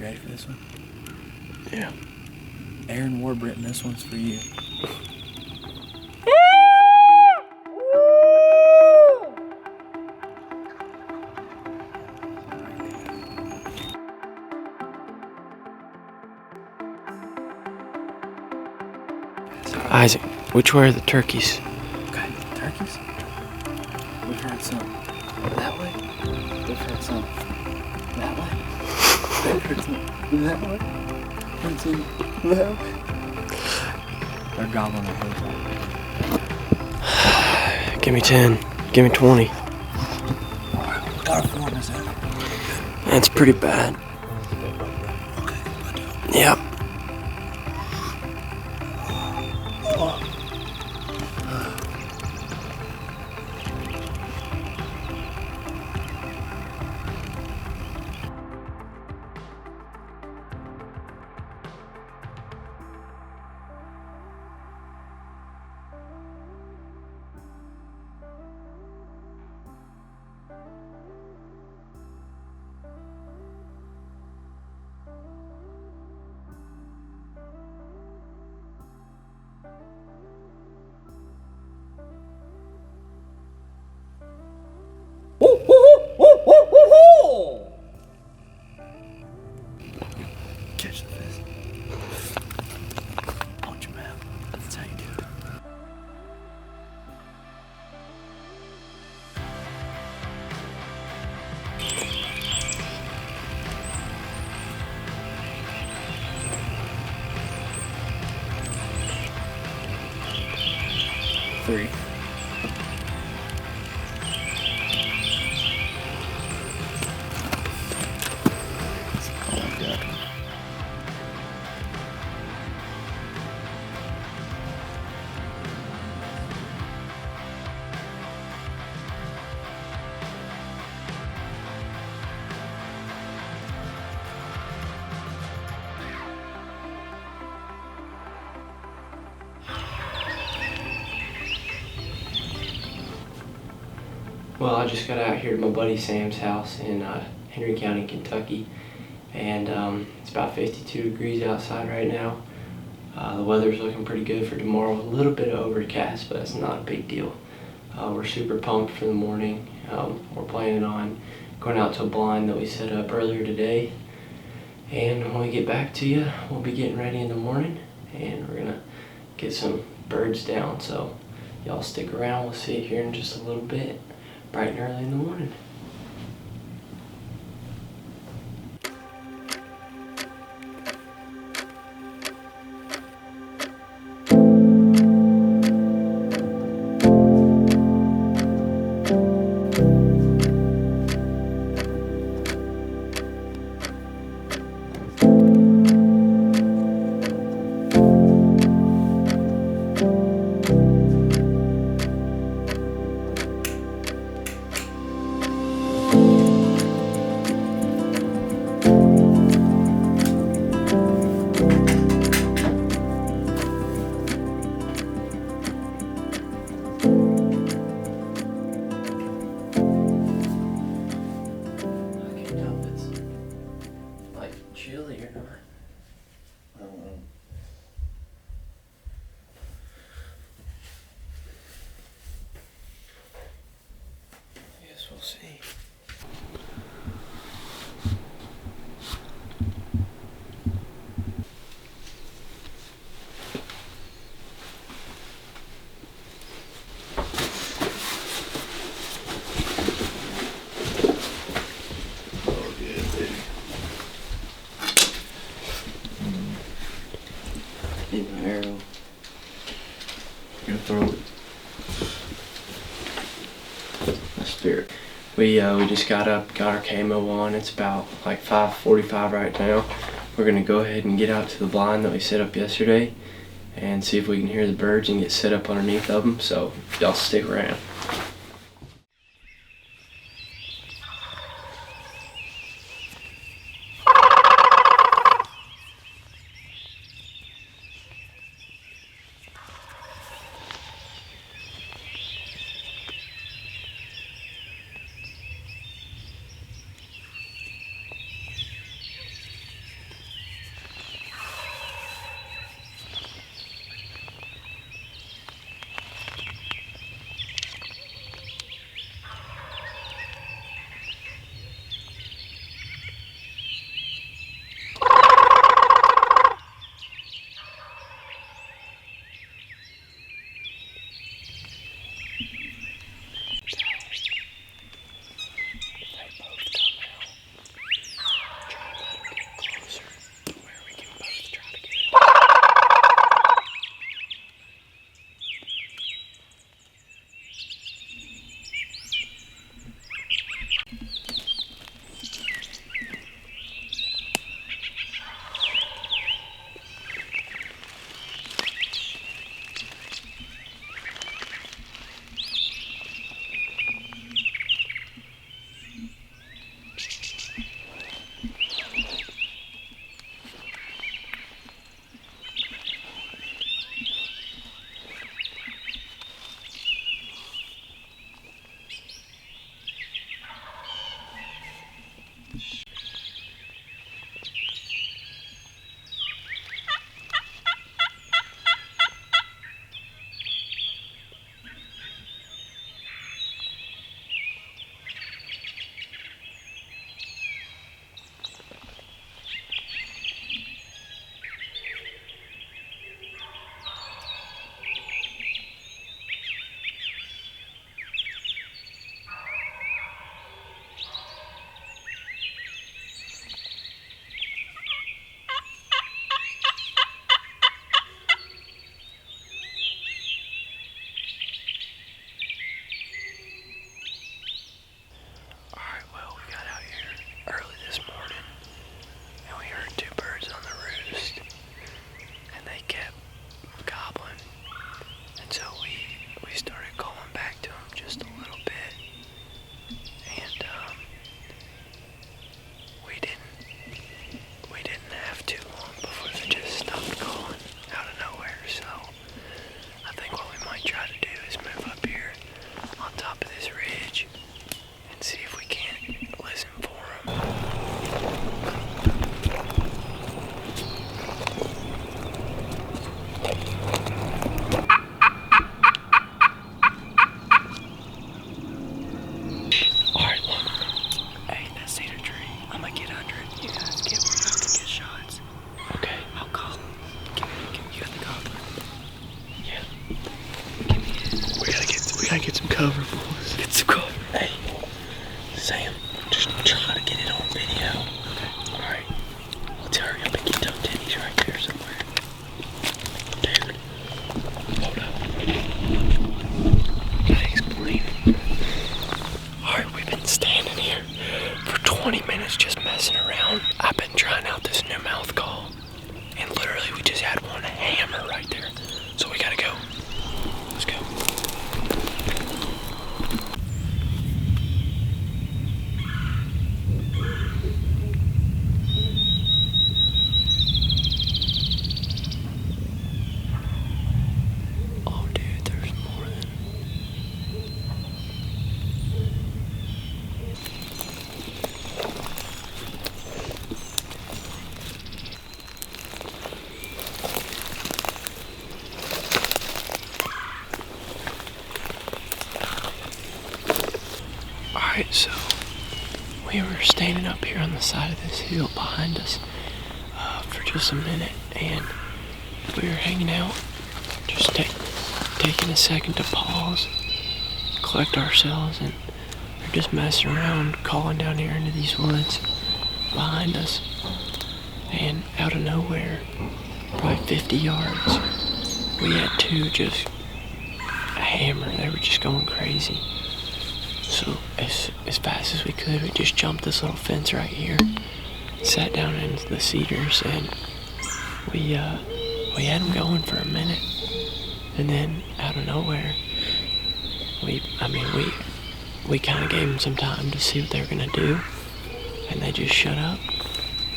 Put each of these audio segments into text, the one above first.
You ready for this one? Yeah. Aaron Warburton, this one's for you. Isaac, which way are the turkeys? Okay, turkeys? We've heard some that way. We've heard some that way. We've heard some that way. Heard some that way. They're gobbling their heads off. Give me 10. Give me 20. What kind of form is that? That's pretty bad. Okay, I do. Yep. Catch the fish. Punch him out. That's how you do it. Three. Oh my God. Well, I just got out here to my buddy Sam's house in Henry County, Kentucky, and it's about 52 degrees outside right now. The weather's looking pretty good for tomorrow. A little bit overcast, but it's not a big deal. We're super pumped for the morning. We're planning on going out to a blind that we set up earlier today. And when we get back to you, we'll be getting ready in the morning, and we're gonna get some birds down. So y'all stick around. We'll see you here in just a little bit, bright and early in the morning. I can't tell if it's like chilly or not. I don't know. Yes, we'll see. Oh, yeah, baby. Need my arrow. Gonna throw it. My spirit. We just got up, got our camo on. It's about like 5:45 right now. We're gonna go ahead and get out to the blind that we set up yesterday and see if we can hear the birds and get set up underneath of them. So y'all stick around. You guys get, we're about to get shots. Okay. I'll call him. You got the gobbler? Yeah. Give me it. We gotta get some cover, boys. Get some cover. Hey, Sam, just try to get it on video. Okay. Alright. Let's hurry up and get those titties right there somewhere. Dude. Hold up. Gotta explain. Alright, we've been standing here for 20 minutes just messing around. I've been trying out this new mouth call. And literally we just had one hammer right there. So we gotta go. Let's go. Oh dude, there's more than... Alright, so we were standing up here on the side of this hill behind us for just a minute, and we were hanging out, just taking a second to pause, collect ourselves, and we're just messing around, calling down here into these woods behind us, and out of nowhere, probably 50 yards, we had two just hammer. They were just going crazy. So as fast as we could, we just jumped this little fence right here, sat down into the cedars, and we had them going for a minute, and then out of nowhere, we kind of gave them some time to see what they were gonna do, and they just shut up.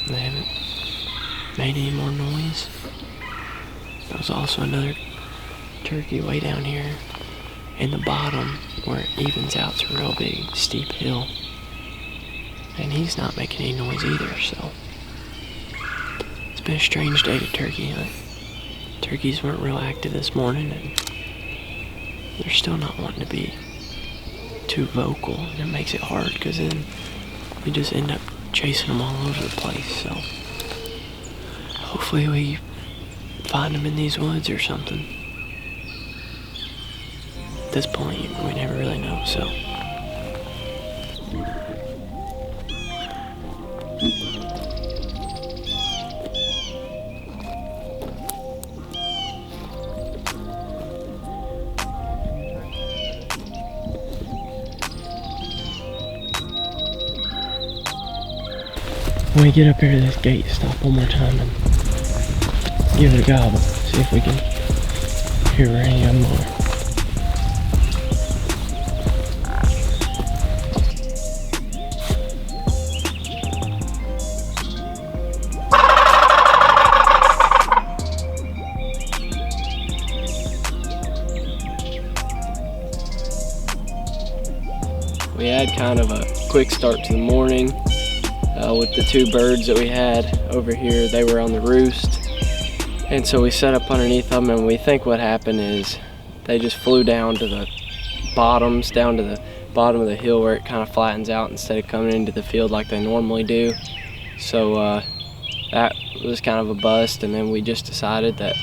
They haven't made any more noise. There was also another turkey way down here in the bottom where it evens out to a real big steep hill, and he's not making any noise either. So it's been a strange day to turkey hunt. Turkeys weren't real active this morning, and they're still not wanting to be too vocal, and it makes it hard because then we just end up chasing them all over the place. So hopefully we find them in these woods or something. At this point, we never really know, so. When we get up here to this gate, stop one more time and give it a gobble. See if we can hear any of them more. We had kind of a quick start to the morning with the two birds that we had over here. They were on the roost, and so we set up underneath them, and we think what happened is they just flew down to the bottoms, down to the bottom of the hill where it kind of flattens out instead of coming into the field like they normally do. So that was kind of a bust, and then we just decided that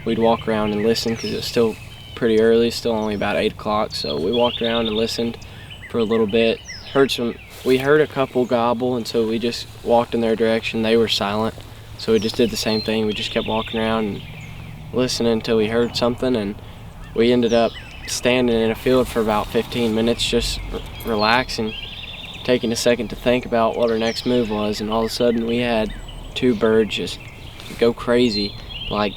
we'd walk around and listen because it was still pretty early, still only about 8 o'clock. So we walked around and listened for a little bit. We heard a couple gobble, and so we just walked in their direction. They were silent, so we just did the same thing. We just kept walking around and listening until we heard something, and we ended up standing in a field for about 15 minutes just relaxing, taking a second to think about what our next move was, and all of a sudden we had two birds just go crazy, like,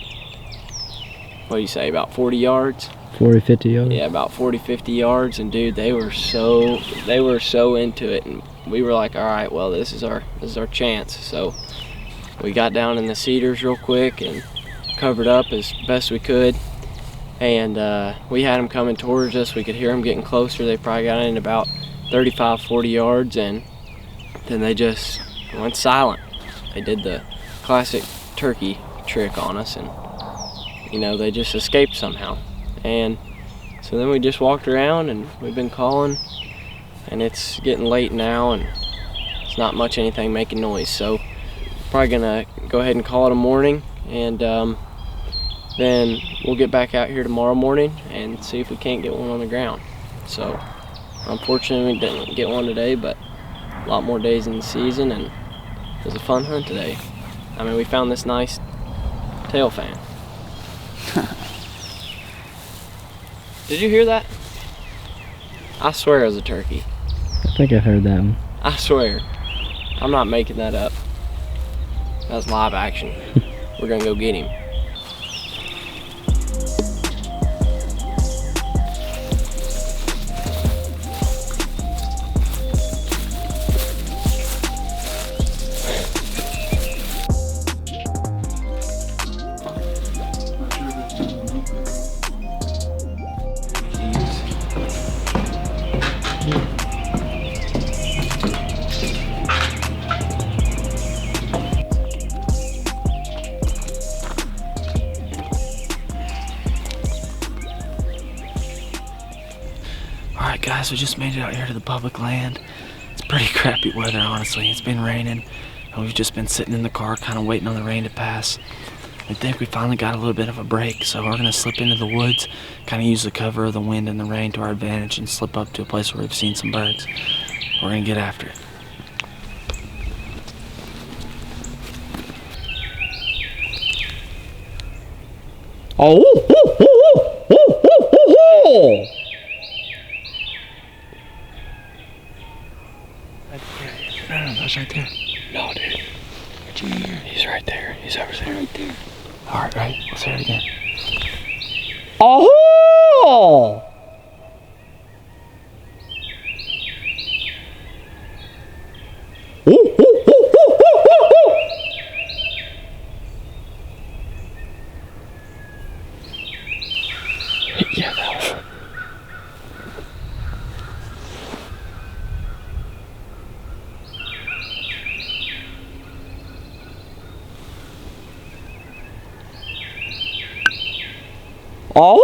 what do you say, about 40 yards? 40, 50 yards? Yeah, about 40, 50 yards, and dude, they were so into it, and we were like, all right, well, this is our chance. So we got down in the cedars real quick and covered up as best we could, and we had them coming towards us. We could hear them getting closer. They probably got in about 35, 40 yards, and then they just went silent. They did the classic turkey trick on us, and they just escaped somehow. And so then we just walked around, and we've been calling, and it's getting late now, and It's not much anything making noise, so probably gonna go ahead and call it a morning, and then we'll get back out here tomorrow morning and see if we can't get one on the ground. So unfortunately we didn't get one today, but a lot more days in the season, and it was a fun hunt today. I mean, we found this nice tail fan. Did you hear that? I swear it was a turkey. I think I've heard that one. I swear. I'm not making that up. That's live action. We're gonna go get him. Alright guys, we just made it out here to the public land. It's pretty crappy weather, honestly. It's been raining, and we've just been sitting in the car kind of waiting on the rain to pass. I think we finally got a little bit of a break, so we're going to slip into the woods, kind of use the cover of the wind and the rain to our advantage, and slip up to a place where we've seen some birds. We're going to get after it. Oh! No, that's right there. No, dude. What'd you hear? He's right there. He's over there. Right there. Alright, right. Let's hear it again. Oh! Yeah, that was it. Oh!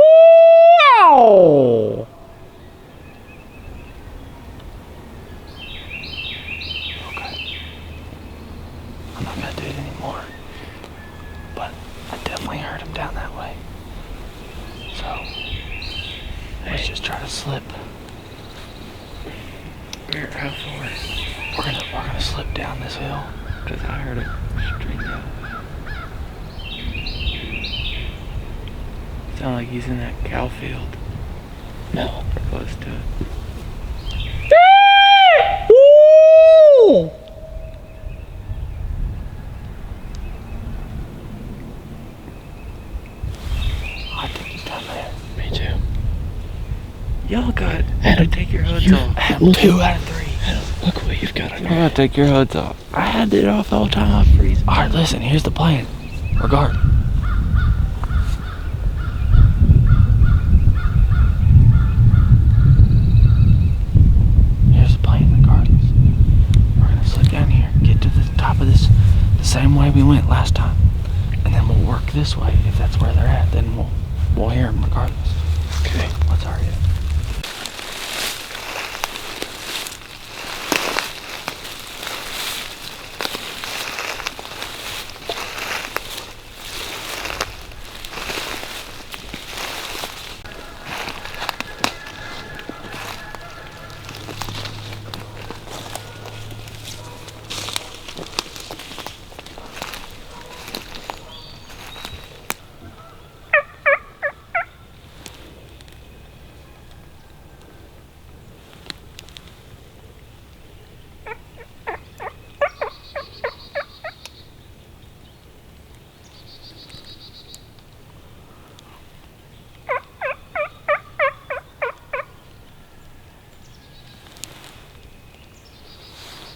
Okay. I'm not gonna do it anymore. But I definitely heard him down that way. So let's just try to slip. Where? How far? We're gonna slip down this hill. Because I heard it straight down. Sound like he's in that cow field. No. We're close to it. Ooh! I think he's down there. Me too. Y'all got Adam, to take your hoods off. Adam, 2 out of 3. Adam, look what you've got on your Y'all head. gotta take your hoods off. I had it off the whole time. I freeze. Alright, listen, here's the plan. We're guarding. Here's the plan, regardless. We're gonna slip down here, get to the top of this the same way we went last time. And then we'll work this way. If that's where they're at, then we'll hear them regardless. Okay. Let's hurry up.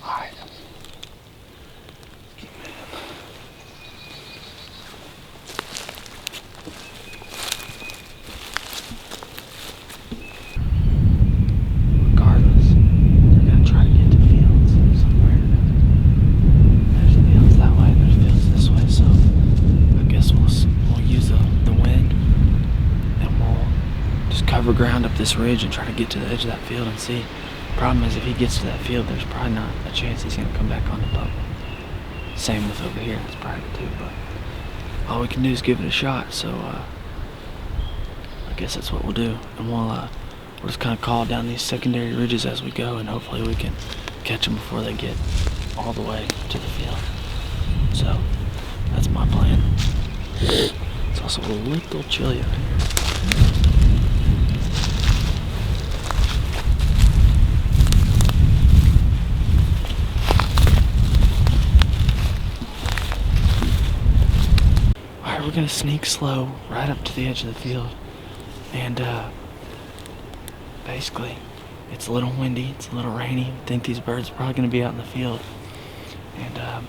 Alright. Keep moving. Regardless, we're gonna try to get to fields somewhere. There's fields that way, there's fields this way, so I guess we'll use the wind, and we'll just cover ground up this ridge and try to get to the edge of that field and see Problem is, if he gets to that field, there's probably not a chance he's gonna come back on the public. Same with over here, it's private too, but all we can do is give it a shot, so I guess that's what we'll do. And we'll just kind of call down these secondary ridges as we go, and hopefully we can catch them before they get all the way to the field. So, that's my plan. It's also a little chilly out here. Alright, we're gonna sneak slow right up to the edge of the field. And basically, it's a little windy, it's a little rainy. I think these birds are probably gonna be out in the field. And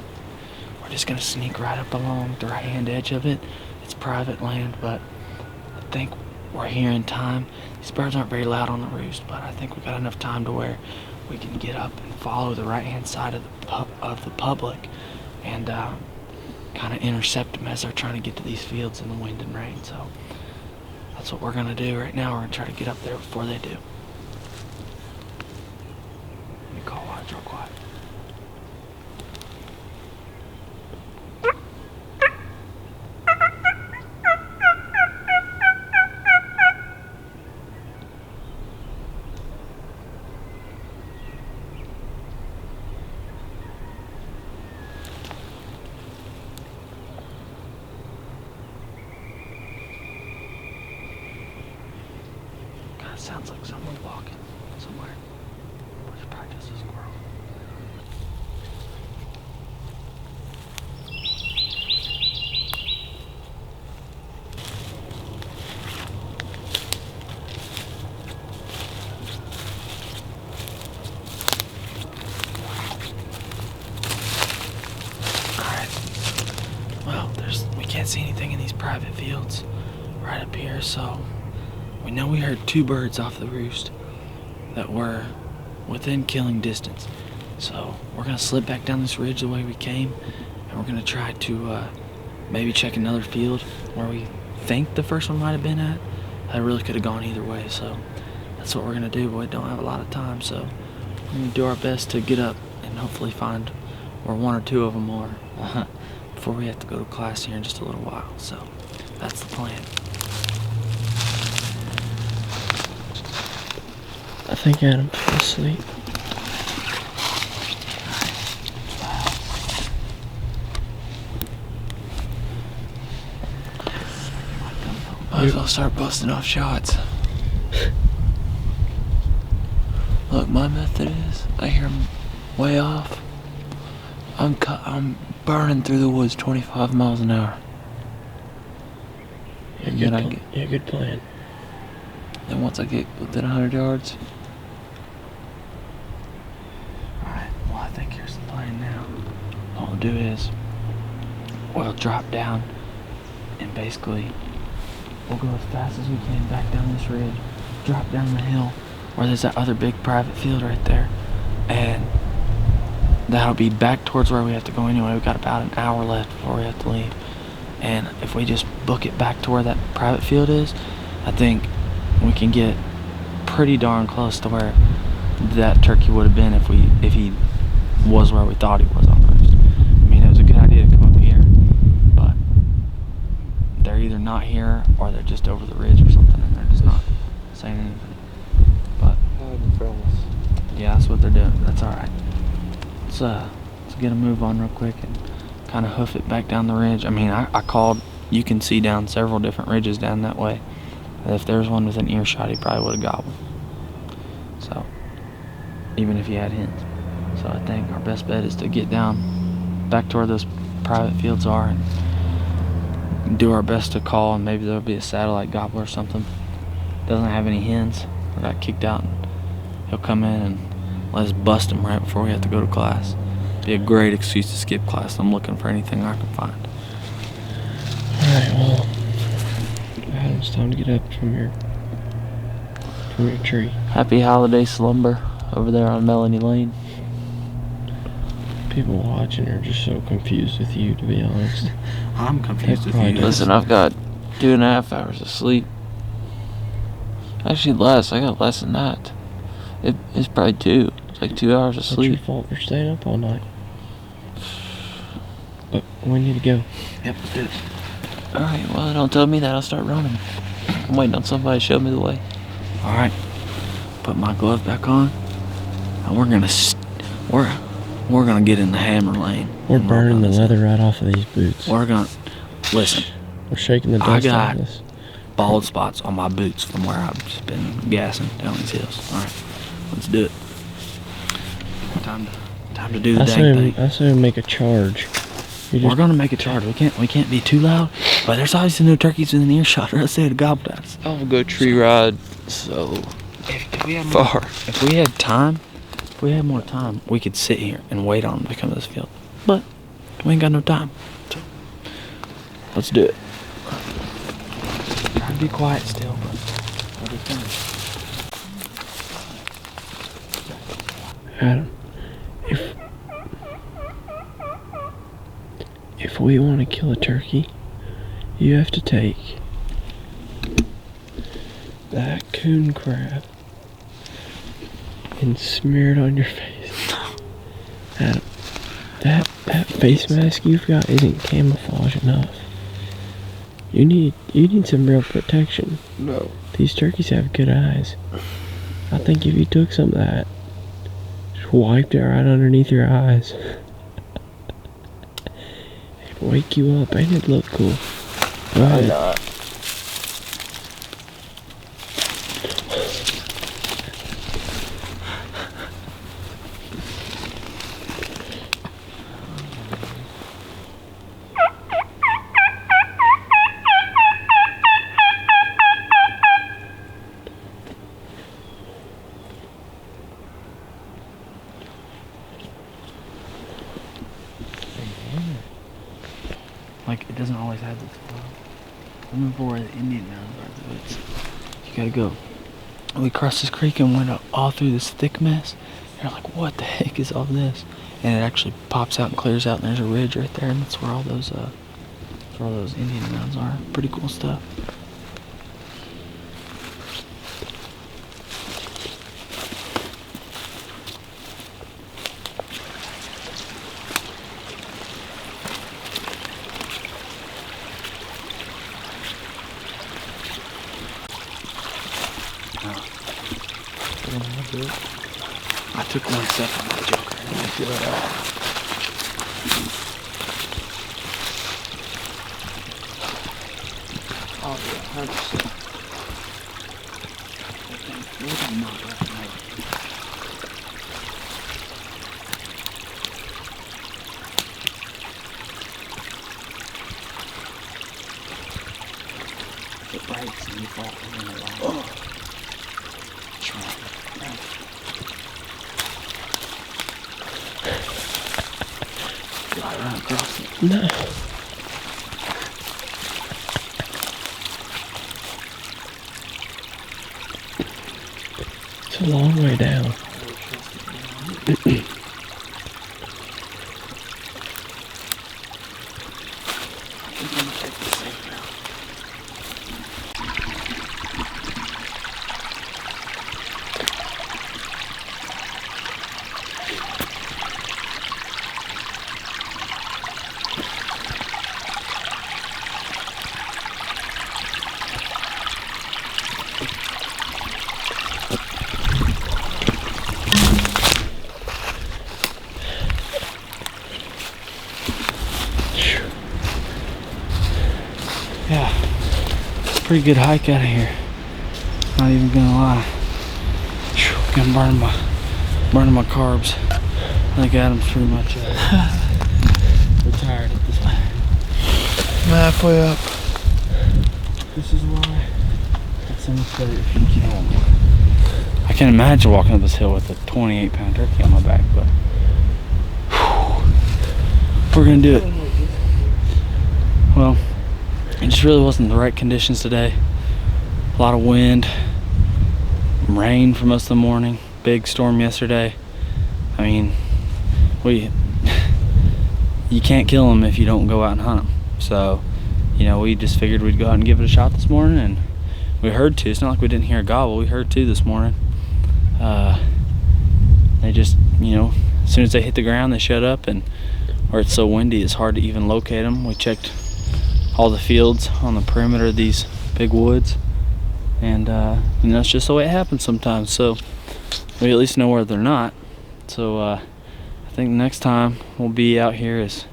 we're just gonna sneak right up along the right-hand edge of it. It's private land, but I think we're here in time. These birds aren't very loud on the roost, but I think we got enough time to where we can get up and follow the right-hand side of the public and kind of intercept them as they're trying to get to these fields in the wind and rain. So that's what we're gonna do right now. We're gonna try to get up there before they do. Let me call Lodge real quiet. Sounds like someone walking somewhere. It's probably just a squirrel. Alright. Well, we can't see anything in these private fields right up here, so we know we heard 2 birds off the roost that were within killing distance. So we're gonna slip back down this ridge the way we came, and we're gonna try to maybe check another field where we think the first one might have been at. That really could have gone either way, so that's what we're gonna do, but we don't have a lot of time, so we're gonna do our best to get up and hopefully find where 1 or 2 of them are before we have to go to class here in just a little while. So that's the plan. I think Adam fell asleep. Might as well start busting off shots. Look, my method is, I hear them way off. I'm burning through the woods 25 miles an hour. Yeah, good plan. Then once I get within 100 yards. Alright, well I think here's the plan now. What we'll do is, we'll drop down and basically we'll go as fast as we can back down this ridge, drop down the hill where there's that other big private field right there, and that'll be back towards where we have to go anyway. We've got about an hour left before we have to leave. And if we just book it back to where that private field is, I think we can get pretty darn close to where that turkey would have been if he was where we thought he was on roost. I mean, it was a good idea to come up here, but they're either not here or they're just over the ridge or something, and they're just not saying anything. But yeah, that's what they're doing. That's all right. Let's get a move on real quick and kind of hoof it back down the ridge. I mean, I called. You can see down several different ridges down that way. If there was one with an earshot, he probably would have got one. So, even if he had hens. So I think our best bet is to get down back to where those private fields are and do our best to call, and maybe there'll be a satellite gobbler or something. Doesn't have any hens or got kicked out, and he'll come in and let us bust him right before we have to go to class. Be a great excuse to skip class. I'm looking for anything I can find. Alright, well, Adam, it's time to get up from your tree. Happy holiday slumber over there on Melanie Lane. People watching are just so confused with you, to be honest. I'm confused with probably you. does. Listen, I've got 2.5 hours of sleep. Actually less. I got less than that. It's probably 2. It's like 2 hours of It's your sleep. fault for staying up all night. But we need to go. Yep, let's do it. Alright, well, don't tell me that. I'll start running. I'm waiting on somebody to show me the way. Alright. Put my glove back on. And we're gonna we're gonna get in the hammer lane. We're burning the leather right off of these boots. We're gonna listen. We're shaking the I dust off got this. bald spots on my boots from where I've just been gassing down these hills. Alright, let's do it. Time to do the I dang say thing. we make a charge. We're gonna make a charge. We can't be too loud. But there's obviously no turkeys within earshot, or else they'd have gobbled at us. I'll go tree ride so If we had far. If we had time, if we had more time, we could sit here and wait on them to come to this field. But we ain't got no time. So let's do it. Try to be quiet still, but we'll be finished. Adam, if we want to kill a turkey, you have to take that coon crab and smear it on your face. Adam, that face mask you've got isn't camouflage enough. You need some real protection. No. These turkeys have good eyes. I think if you took some of that, just wiped it right underneath your eyes, it'd wake you up and it'd look cool. Go ahead. Like, it doesn't always have this flow. Moving for where the Indian mountains are, the woods. You gotta go. We crossed this creek and went all through this thick mess. You're like, what the heck is all this? And it actually pops out and clears out, and there's a ridge right there, and that's where all those Indian mountains are. Pretty cool stuff. I took one step on that joker and I feel it out. Oh yeah, 100%. Look at my breath. It breaks and you fall in the water. Oh. Run across it. No. It's a long way down. Yeah, it's a pretty good hike out of here. Not even gonna lie. Gonna burning my carbs. I think Adam's pretty much retired at this point. I'm halfway up. This is why it's so much better if you kill them. I can't imagine walking up this hill with a 28-pound turkey on my back, but we're gonna do it. Well, it just really wasn't the right conditions today. A lot of wind, rain for most of the morning, big storm yesterday. I mean, you can't kill them if you don't go out and hunt them. So, you know, we just figured we'd go out and give it a shot this morning, and we heard two. It's not like we didn't hear a gobble. We heard two this morning. they just, you know, as soon as they hit the ground, they shut up, and or it's so windy, it's hard to even locate them. We checked all the fields on the perimeter of these big woods, and you know, it's just the way it happens sometimes. So we at least know where they're not. So I think next time we'll be out here is,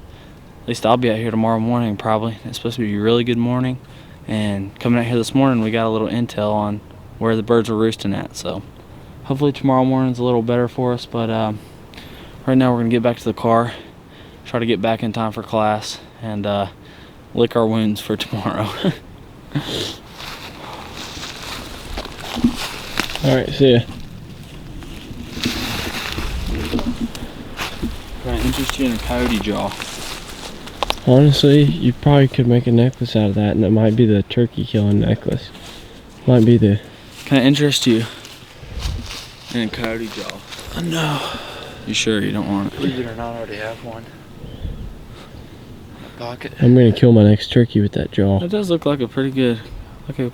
at least I'll be out here tomorrow morning probably. It's supposed to be a really good morning, and coming out here this morning we got a little intel on where the birds were roosting at. So hopefully tomorrow morning's a little better for us, but right now we're gonna get back to the car, try to get back in time for class, and lick our wounds for tomorrow. Alright, see ya. Can I interest you in a coyote jaw? Honestly, you probably could make a necklace out of that, and it might be the turkey killing necklace. Might be the... Can I interest you in a coyote jaw? No. You sure you don't want it? Believe it or not, I already have one. In my pocket. I'm gonna kill my next turkey with that jaw. It does look like a pretty good, like a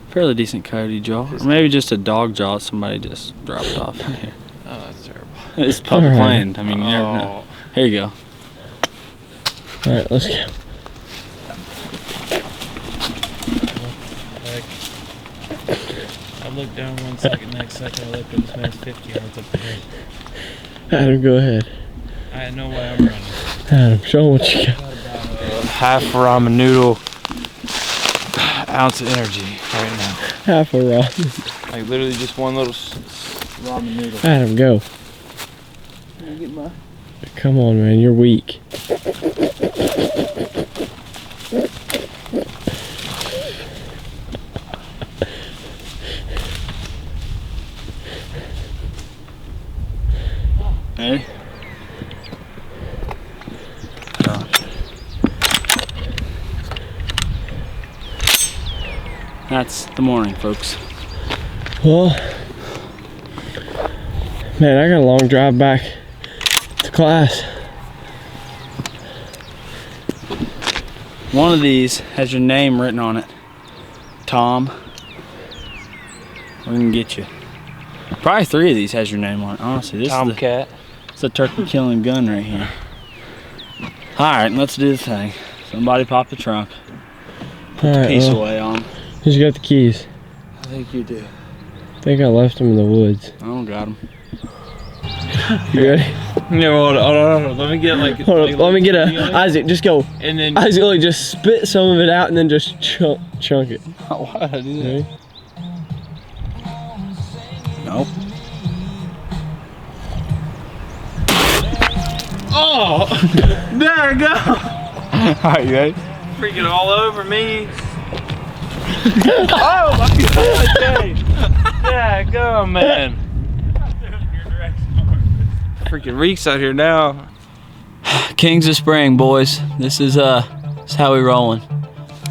fairly decent coyote jaw. Or maybe just a dog jaw somebody just dropped off in here. Oh, that's terrible. It's public Alright. land. I mean, you never know. Here you go. Alright, let's go. I looked down 1 second, next second I looked at this man's 50 yards up the hill. Adam, go ahead. I know why I'm running. Adam, show him what you got. Half ramen noodle, ounce of energy right now. Half a ramen. Like literally just one little Ramen noodle. Adam, go. Can I get my... Come on, man, you're weak. Ready? That's the morning, folks. Well, man, I got a long drive back to class. One of these has your name written on it. Tom. We're gonna get you. Probably 3 of these has your name on it. Honestly, this Tomcat. is a turkey killing gun right here. All right, let's do the thing. Somebody pop the trunk. Put the Alright, piece well, away on. who's got the keys? I think you do. I think I left them in the woods. I don't got them. You ready? No, hold on. Let me get like. Hold on, let me get a... Isaac, just go. And then. Isaac, look, just spit some of it out and then just chunk it. Why did I do that? Ready? Nope. Oh! There we go! Alright, you ready? Freaking all over me. Oh my god, Dave! Yeah, go, man. Freaking reeks out here now. Kings of Spring, boys. This is how we rolling.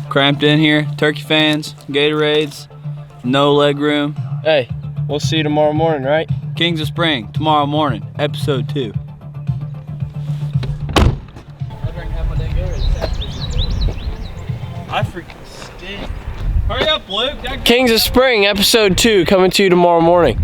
Cramped in here, turkey fans, Gatorades, no leg room. Hey, we'll see you tomorrow morning, right? Kings of Spring, tomorrow morning, episode 2. I freaking stink. Hurry up, Luke. Kings of Spring, episode 2, coming to you tomorrow morning.